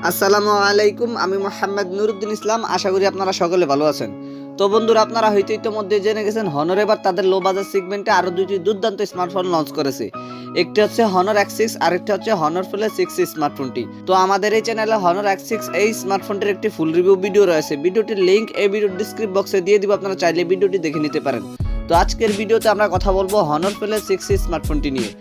আসসালামু আলাইকুম, আমি মোহাম্মদ নুরুদ্দিন ইসলাম। আশা করি আপনারা সকলে ভালো আছেন। তো বন্ধুরা, আপনারা হয়তো ইতিমধ্যে জেনে গেছেন হনর এবার তাদের লো বাজেট সেগমেন্টে আরো দুইটি দুর্দান্ত স্মার্টফোন লঞ্চ করেছে। একটি হচ্ছে হনর X6 আর একটি হচ্ছে হনর প্লে 6 স্মার্টফোনটি। তো আমাদের এই চ্যানেলে হনর X6 এই স্মার্টফোনটির একটি ফুল রিভিউ ভিডিও রয়েছে। ভিডিওটির লিংক এই ভিডিওর ডেসক্রিপশন বক্সে দিয়ে দিব, আপনারা চাইলে ভিডিওটি দেখে নিতে পারেন। তো আজকের ভিডিওতে আমরা কথা বলবো হনর প্লে 6 স্মার্টফোনটি নিয়ে।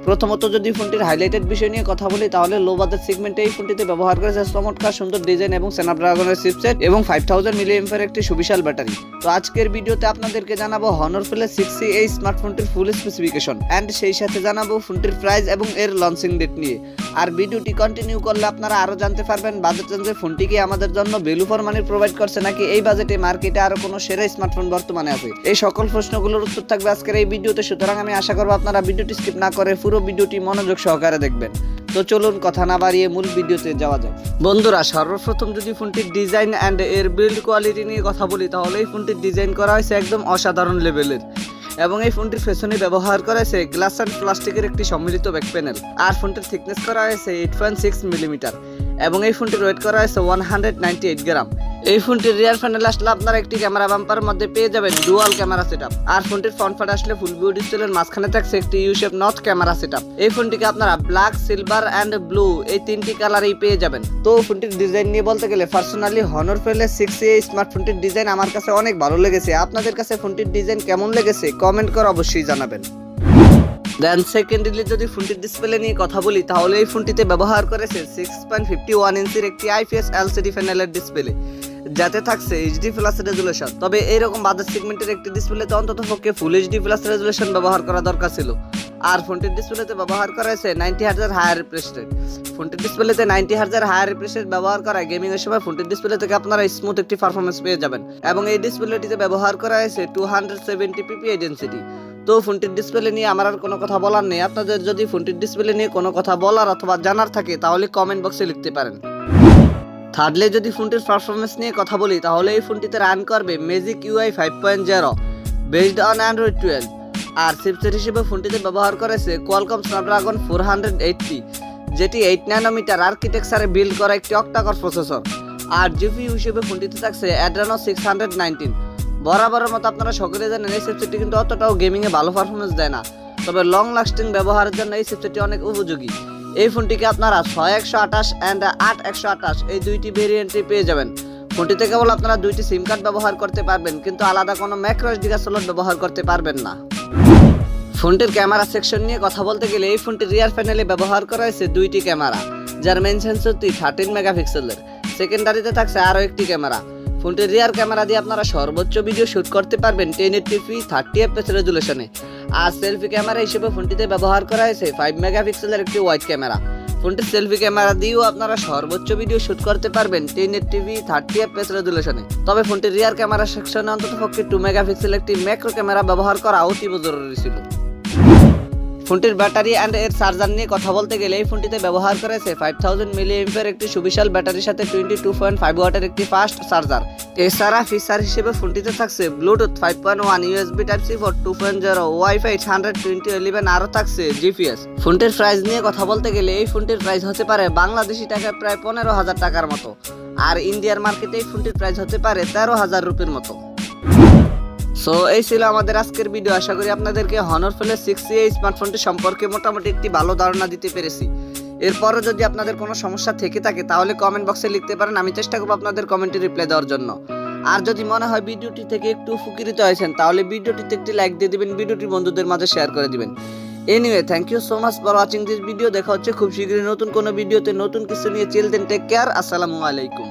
প্রথমত যদি ফোনটির হাইলাইটেড বিষয় নিয়ে কথা বলি, তাহলে লো বাজেট সেগমেন্টে এই ফোনটিতে ব্যবহার করেছে চমৎকার সুন্দর ডিজাইন এবং স্ন্যাপড্রাগনের চিপসেট এবং 5000 mAh একটি সুবিশাল ব্যাটারি। তো আজকের ভিডিওতে আপনাদেরকে জানাবো হনর প্লে 6 এই স্মার্টফোনটির ফুল স্পেসিফিকেশন এন্ড সেই সাথে জানাবো ফোনটির প্রাইস এবং এর লঞ্চিং ডেট নিয়ে। আর ভিডিওটি কন্টিনিউ করলে আপনারা আরো জানতে পারবেন বাজেট রেঞ্জে ফোনটি কি আমাদের জন্য ভ্যালু ফর মানি প্রোভাইড করছে, নাকি এই বাজেটে মার্কেটে আরো কোনো সেরা স্মার্টফোন বর্তমানে আছে। এই সকল প্রশ্নগুলোর উত্তর থাকবে আজকের এই ভিডিওতে, সুতরাং আমি আশা করব আপনারা ভিডিওটি স্কিপ না করে পুরো ভিডিওটি মনোযোগ সহকারে দেখবেন। তো চলুন কথা না বাড়িয়ে মূল ভিডিওতে যাওয়া যাক। বন্ধুরা, সর্বপ্রথম যদি ফোনটির ডিজাইন এন্ড এর বিল্ড কোয়ালিটি নিয়ে কথা বলি, তাহলে এই ফোনটির ডিজাইন করা হয়েছে একদম অসাধারণ লেভেলের এবং এই ফোনটির পেছনে ব্যবহার করা হয়েছে গ্লাস অ্যান্ড প্লাস্টিকের একটি সম্মিলিত ব্যাক প্যানেল। আর ফোনটির থিকনেস করা হয়েছে 8.6 মিলিমিটার এবং এই ফোনটির ওয়েট করা হয়েছে 198 গ্রাম। এই ফোনটির রিয়ার প্যানেল আসলে আপনারা একটি ক্যামেরা বাম্পার মধ্যে পেয়ে যাবেন ডুয়াল ক্যামেরা সেটআপ। আর ফোনটির ফ্রন্ট পার্ট আসলে ফুল ভিউ ডিসপ্লের মাঝখানে থাকছে একটি you shape not camera setup. এই ফোনটিকে আপনারা ব্ল্যাক, সিলভার এন্ড ব্লু এই তিনটি কালারেই পেয়ে যাবেন। তো ফোনটির ডিজাইন নিয়ে বলতে গেলে পার্সোনালি হনর প্লে 6 এই স্মার্টফোনটির ডিজাইন আমার কাছে অনেক ভালো লেগেছে। আপনাদের কাছে ফোনটির ডিজাইন কেমন লেগেছে কমেন্ট করে অবশ্যই জানাবেন। দেন সেকেন্ডলি যদি ফোনটির ডিসপ্লে নিয়ে কথা বলি, তাহলে এই ফোনটিতে ব্যবহার করেছে 6.51 ইঞ্চির একটি IPS LCD প্যানেলের ডিসপ্লে, যাতে থাকছে HD+ রেজুলেশন। তবে এইরকম বাজেট সেগমেন্টের একটি ডিসপ্লেতে অন্তত পক্ষে ফুল HD+ রেজুলেশন ব্যবহার করা দরকার ছিল। আর ফোনটির ডিসপ্লেতে ব্যবহার করা হয়েছে 90 হার্জ হায়ার রিফ্রেশ রেট। ফোনটির ডিসপ্লেতে 90 হার্জ হায়ার রিফ্রেশ রেট ব্যবহার করা গেমিং এর সময় ফোনটির ডিসপ্লে থেকে আপনারা স্মুথ একটি পারফরম্যান্স পেয়ে যাবেন। এবং এই ডিসপ্লেটিতে ব্যবহার করা হয়েছে 270 ppi ডেনসিটি। তো ফোনটির ডিসপ্লে নিয়ে আমার আর কোনো কথা বলার নেই। আপনাদের যদি ফোনটির ডিসপ্লে নিয়ে কোনো কথা বলার অথবা জানার থাকে, তাহলে কমেন্ট বক্সে লিখতে পারেন। থার্ডলি যদি ফোনটির পারফরম্যান্স নিয়ে কথা বলি, তাহলে এই ফোনটিতে রান করবে magic UI 5.0 based on Android 12। আর চিপসেট হিসেবে ফোনটিতে ব্যবহার করেছে কোয়ালকম স্ন্যাপড্রাগন 480, যেটি 8 ন্যানোমিটার আর্কিটেকচারে বিল্ড করা একটি অক্টাকোর প্রসেসর। আর জিপিইউ হিসেবে ফোনটিতে থাকছে অ্যাড্রেনো 619। বরাবরের মতো আপনারা সকলে জানেন এই চিপসেটটি কিন্তু অতটাও গেমিং এ ভালো পারফরম্যান্স দেয় না, তবে লং লাস্টিং ব্যবহারের জন্য এই চিপসেটটি অনেক উপযোগী। এই ফোনটিকে আপনারা 6128 এন্ড 8128 এই দুইটি ভেরিয়েন্টে পেয়ে যাবেন। ফোনটিতে কেবল আপনারা দুইটি সিম কার্ড ব্যবহার করতে পারবেন, কিন্তু আলাদা কোনো ম্যাক্রো SD স্লট ব্যবহার করতে পারবেন না। ফোনটির ক্যামেরা সেকশন নিয়ে কথা বলতে গেলে, এই ফোনটির রিয়ার প্যানেলে ব্যবহার করা হয়েছে দুইটি ক্যামেরা, যার মেইন সেন্সরটি 13 মেগাপিক্সেলের। সেকেন্ডারিতে থাকছে আরও একটি ক্যামেরা। ফোনটির রিয়ার ক্যামেরা দিয়ে আপনারা সর্বোচ্চ ভিডিও শুট করতে পারবেন 1080p 30fps রেজুলেশনে। আর সেলফি ক্যামেরা হিসেবে ফোনটিতে ব্যবহার করা হয়েছে 5 মেগাপিক্সেলের একটি ওয়াইড ক্যামেরা। ফোনটির সেলফি ক্যামেরা দিয়েও আপনারা সর্বোচ্চ ভিডিও শুট করতে পারবেন 1080p 30fps রেজুলেশনে। তবে ফোনটির রিয়ার ক্যামেরা সেকশনে অন্ততপক্ষে 2 মেগাপিক্সেল একটি ম্যাক্রো ক্যামেরা ব্যবহার করা অতীব জরুরি ছিল। ফোনটির ব্যাটারি এন্ড এর চার্জার নিয়ে কথা বলতে গেলে, এই ফোনটিতে ব্যবহার করেছে 5000 mAh একটি সুবিশাল ব্যাটারির সাথে 22.5 ওয়াটের একটি ফাস্ট চার্জার। এছাড়া ফিচার হিসেবে ফোনটিতে থাকছে Bluetooth 5.1, USB Type-C port 2.0, wifi 120.11, আরও থাকছে GPS। ফোনটির প্রাইস নিয়ে কথা বলতে গেলে, এই ফোনটির প্রাইস হতে পারে বাংলাদেশি টাকায় প্রায় 15,000 টাকার মতো। আর ইন্ডিয়ার মার্কেটে এই ফোনটির প্রাইস হতে পারে 13,000 রুপির মতো। সো এই ছিল আমাদের আজকের ভিডিও। আশা করি আপনাদেরকে হনর প্লে 6 এই স্মার্টফোনটি সম্পর্কে মোটামুটি একটি ভালো ধারণা দিতে পেরেছি। এরপরও যদি আপনাদের কোনো সমস্যা থেকে থাকে, তাহলে কমেন্ট বক্সে লিখতে পারেন, আমি চেষ্টা করব আপনাদের কমেন্টে রিপ্লাই দেওয়ার জন্য। আর যদি মনে হয় ভিডিওটি থেকে একটু উপকৃত হয়েছেন, তাহলে ভিডিওটিতে একটি লাইক দিয়ে দিবেন, ভিডিওটি বন্ধুদের মাঝে শেয়ার করে দিবেন। Anyway, thank you so much for watching this video. দেখা হচ্ছে খুব শীঘ্রই নতুন কোনো ভিডিওতে নতুন কিছু নিয়ে। চিল দেন, টেক কেয়ার, আসসালামু আলাইকুম।